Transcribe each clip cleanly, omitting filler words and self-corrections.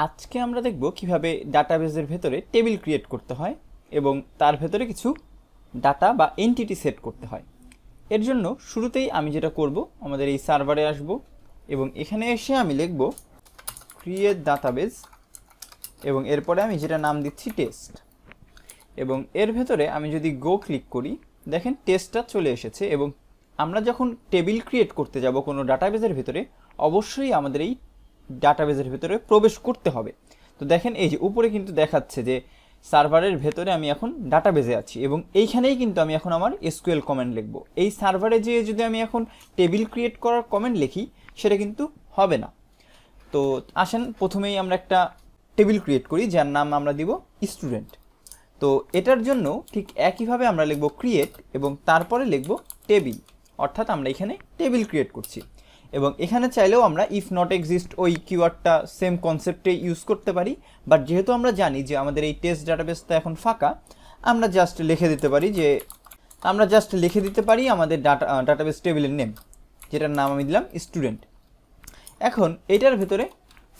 আজকে আমরা দেখব কিভাবে ডাটাবেজের ভেতরে টেবিল ক্রিয়েট করতে হয় এবং তার ভেতরে কিছু ডাটা বা এন্টিটি সেট করতে হয়। এর জন্য শুরুতেই আমি যেটা করব, আমাদের এই সার্ভারে আসব এবং এখানে এসে আমি লিখব ক্রিয়েট ডাটাবেজ এবং এরপরে আমি যেটা নাম দিচ্ছি টেস্ট। এবং এর ভেতরে আমি যদি গো ক্লিক করি, দেখেন টেস্টটা চলে এসেছে। এবং আমরা যখন টেবিল ক্রিয়েট করতে যাব কোনো ডাটাবেজের ভেতরে, অবশ্যই আমাদের এই ডাটাবেজের ভেতরে প্রবেশ করতে হবে। তো দেখেন এই যে উপরে কিন্তু দেখাচ্ছে যে সার্ভারের ভেতরে আমি এখন ডাটাবেজে আছি এবং এইখানেই কিন্তু আমি এখন আমার এসকিউএল কমেন্ট লিখব। এই সার্ভারে যেয়ে যদি আমি এখন টেবিল ক্রিয়েট করার কমেন্ট লিখি, সেটা কিন্তু হবে না। তো আসেন প্রথমেই আমরা একটা টেবিল ক্রিয়েট করি, যার নাম আমরা দিব স্টুডেন্ট। তো এটার জন্য ঠিক একইভাবে আমরা লিখব ক্রিয়েট এবং তারপরে লিখব টেবিল, অর্থাৎ আমরা এখানে টেবিল ক্রিয়েট করছি। এবং এখানে চাইলেও আমরা ইফ নট এক্সিস্ট ওই কিওয়ার্ডটা সেম কনসেপ্টে ইউজ করতে পারি, বাট যেহেতু আমরা জানি যে আমাদের এই টেস্ট ডাটাবেসটা এখন ফাঁকা, আমরা জাস্ট লিখে দিতে পারি আমাদের ডাটাবেস টেবিলের নেম, যেটার নাম আমি দিলাম স্টুডেন্ট। এখন এটার ভেতরে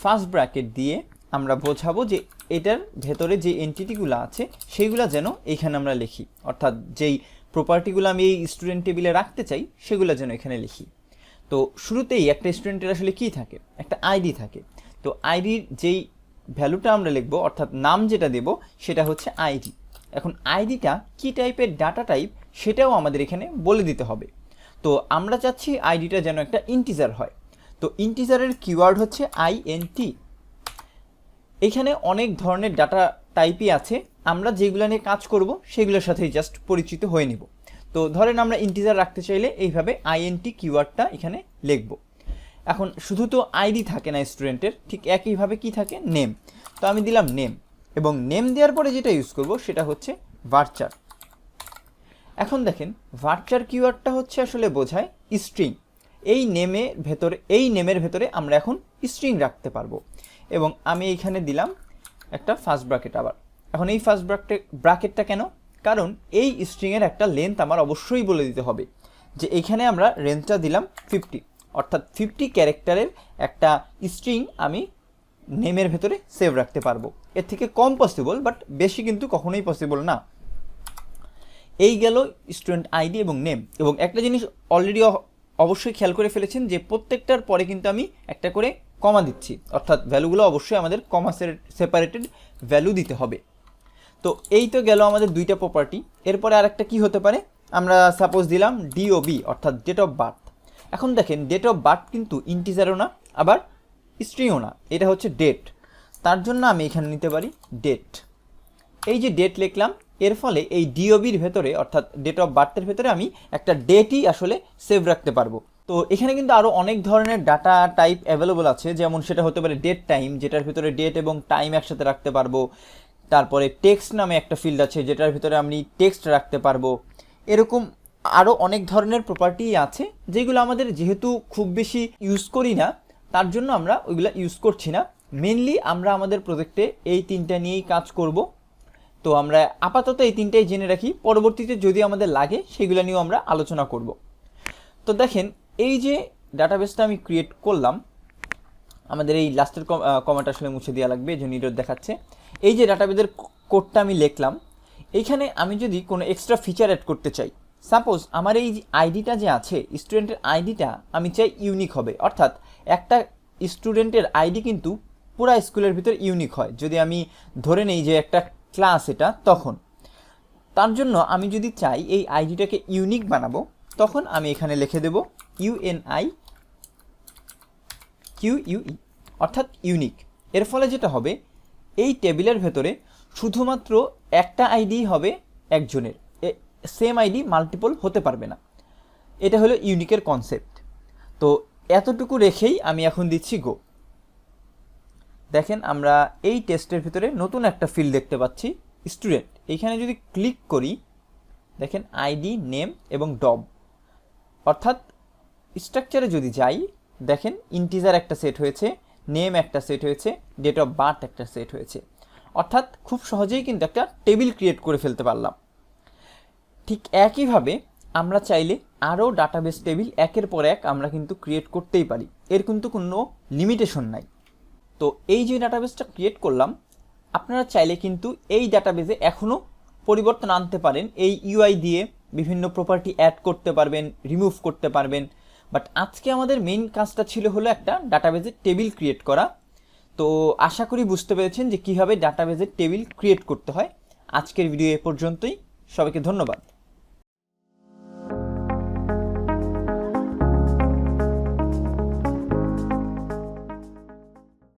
ফার্স্ট ব্র্যাকেট দিয়ে আমরা বোঝাবো যে এটার ভেতরে যে এন্টিটিগুলো আছে সেইগুলো যেন এইখানে আমরা লিখি, অর্থাৎ যেই প্রপার্টিগুলো আমি এই স্টুডেন্ট টেবিলে রাখতে চাই সেগুলো যেন এখানে লিখি। তো শুরুতেই একটা স্টুডেন্টের আসলে কী থাকে, একটা আইডি থাকে। তো আইডির যেই ভ্যালুটা আমরা লিখবো, অর্থাৎ নাম যেটা দেব সেটা হচ্ছে আইডি। এখন আইডিটা কী টাইপের ডাটা টাইপ সেটাও আমাদের এখানে বলে দিতে হবে। তো আমরা চাচ্ছি আইডিটা যেন একটা ইন্টিজার হয়। তো ইন্টিজারের কিওয়ার্ড হচ্ছে আইএনটি। এখানে অনেক ধরনের ডাটা টাইপই আছে, আমরা যেগুলো নিয়ে কাজ করব সেগুলোর সাথেই জাস্ট পরিচিত হয়ে নিব। তো ধরেন আমরা ইন্টিজার রাখতে চাইলে এইভাবে আইএনটি কিওয়ার্ডটা এখানে লিখব। এখন শুধু তো আইডি থাকে না স্টুডেন্টের, ঠিক একইভাবে কি থাকে, নেম। তো আমি দিলাম নেম এবং নেম দেওয়ার পরে যেটা ইউজ করব সেটা হচ্ছে ভার্চার। এখন দেখেন ভার্চার কিওয়ার্ডটা হচ্ছে আসলে বোঝায় স্ট্রিং। এই নেমের ভেতরে আমরা এখন স্ট্রিং রাখতে পারবো। এবং আমি এইখানে দিলাম একটা ফার্স্ট ব্র্যাকেট আবার। এখন এই ফার্স্ট ব্র্যাকেটটা কেন? কারণ এই স্ট্রিংয়ের একটা লেন্থ আমার অবশ্যই বলে দিতে হবে, যে এইখানে আমরা রেঞ্জটা দিলাম 50, অর্থাৎ 50 ক্যারেক্টারের একটা স্ট্রিং আমি নেমের ভেতরে সেভ রাখতে পারবো। এর থেকে কম পসিবল, বাট বেশি কিন্তু কখনোই পসিবল না। এই গেল স্টুডেন্ট আইডি এবং নেম। এবং একটা জিনিস অলরেডি অবশ্যই খেয়াল করে ফেলেছেন যে প্রত্যেকটার পরে কিন্তু আমি একটা করে কমা দিচ্ছি, অর্থাৎ ভ্যালুগুলো অবশ্যই আমাদের কমা সেপারেটেড ভ্যালু দিতে হবে। তো এই তো গেল আমাদের দুইটা প্রপার্টি। এরপরে আরেকটা কি হতে পারে, আমরা সাপোজ দিলাম ডিওবি, অর্থাৎ ডেট অফ বার্থ। এখন দেখেন ডেট অফ বার্থ কিন্তু ইন্টিজারও না আবার স্ট্রিংও না, এটা হচ্ছে ডেট। তার জন্য আমি এখানে নিতে পারি ডেট। এই যে ডেট লিখলাম, এর ফলে এই ডিওবির ভেতরে অর্থাৎ ডেট অফ বার্থের ভেতরে আমি একটা ডেটই আসলে সেভ রাখতে পারবো। তো এখানে কিন্তু আরও অনেক ধরনের ডাটা টাইপ অ্যাভেলেবল আছে, যেমন সেটা হতে পারে ডেট টাইম, যেটার ভিতরে ডেট এবং টাইম একসাথে রাখতে পারবো। তারপরে টেক্সট নামে একটা ফিল্ড আছে, যেটার ভিতরে আমি টেক্সট রাখতে পারবো। এরকম আরও অনেক ধরনের প্রপার্টি আছে, যেগুলো আমাদের যেহেতু খুব বেশি ইউজ করি না, তার জন্য আমরা ওইগুলো ইউজ করছি না। মেনলি আমরা আমাদের প্রজেক্টে এই তিনটা নিয়েই কাজ করব। তো আমরা আপাতত এই তিনটাই জেনে রাখি, পরবর্তীতে যদি আমাদের লাগে সেগুলো নিয়েও আমরা আলোচনা করব। তো দেখেন এই যে ডাটাবেসটা আমি ক্রিয়েট করলাম, আমাদের এই লাস্টের কমেন্ট আসলে মুছে দেওয়া লাগবে, যে নিডর দেখাচ্ছে। এই যে ডাটাবেসের কোডটা আমি লিখলাম, এইখানে আমি যদি কোনো এক্সট্রা ফিচার অ্যাড করতে চাই, সাপোজ আমার এই আইডিটা যে আছে স্টুডেন্টের আইডিটা আমি চাই ইউনিক হবে, অর্থাৎ একটা স্টুডেন্টের আইডি কিন্তু পুরা স্কুলের ভিতর ইউনিক হয় যদি আমি ধরে নেই যে একটা ক্লাস এটা, তখন তার জন্য আমি যদি চাই এই আইডিটাকে ইউনিক বানাবো, তখন আমি এখানে লিখে দেব UNIQUE, অর্থাৎ ইউনিক। এর ফলে যেটা হবে, এই টেবিলের ভেতরে শুধুমাত্র একটা আইডি হবে একজনের, সেম আইডি মাল্টিপল হতে পারবে না। এটা হলো ইউনিকের কনসেপ্ট। তো এতটুকু রেখেই আমি এখন দিচ্ছি গো। দেখেন আমরা এই টেস্টের ভিতরে নতুন একটা ফিল্ড দেখতে পাচ্ছি স্টুডেন্ট। এইখানে যদি ক্লিক করি, দেখেন আইডি, নেম এবং ডব, অর্থাৎ স্ট্রাকচারে যদি যাই, দেখেন ইন্টিজার একটা সেট হয়েছে, নেম একটা সেট হয়েছে, ডেট অফ বার্থ একটা সেট হয়েছে। অর্থাৎ খুব সহজেই কিন্তু একটা টেবিল ক্রিয়েট করে ফেলতে পারলাম। ঠিক একইভাবে আমরা চাইলে আরও ডাটাবেস টেবিল একের পর এক আমরা কিন্তু ক্রিয়েট করতেই পারি, এর কিন্তু কোনো লিমিটেশন নাই। তো এই যে ডাটাবেসটা ক্রিয়েট করলাম, আপনারা চাইলে কিন্তু এই ডাটাবেসে এখনও পরিবর্তন আনতে পারেন। এই ইউআই দিয়ে বিভিন্ন প্রপার্টি অ্যাড করতে পারবেন, রিমুভ করতে পারবেন। বাট আজকে আমাদের মেইন কাজটা ছিল হলো একটা ডাটাবেসের টেবিল ক্রিয়েট করা। তো আশা করি বুঝতে পেরেছেন যে কীভাবে ডাটাবেসের টেবিল ক্রিয়েট করতে হয়। আজকের ভিডিও এ পর্যন্তই। সবাইকে ধন্যবাদ।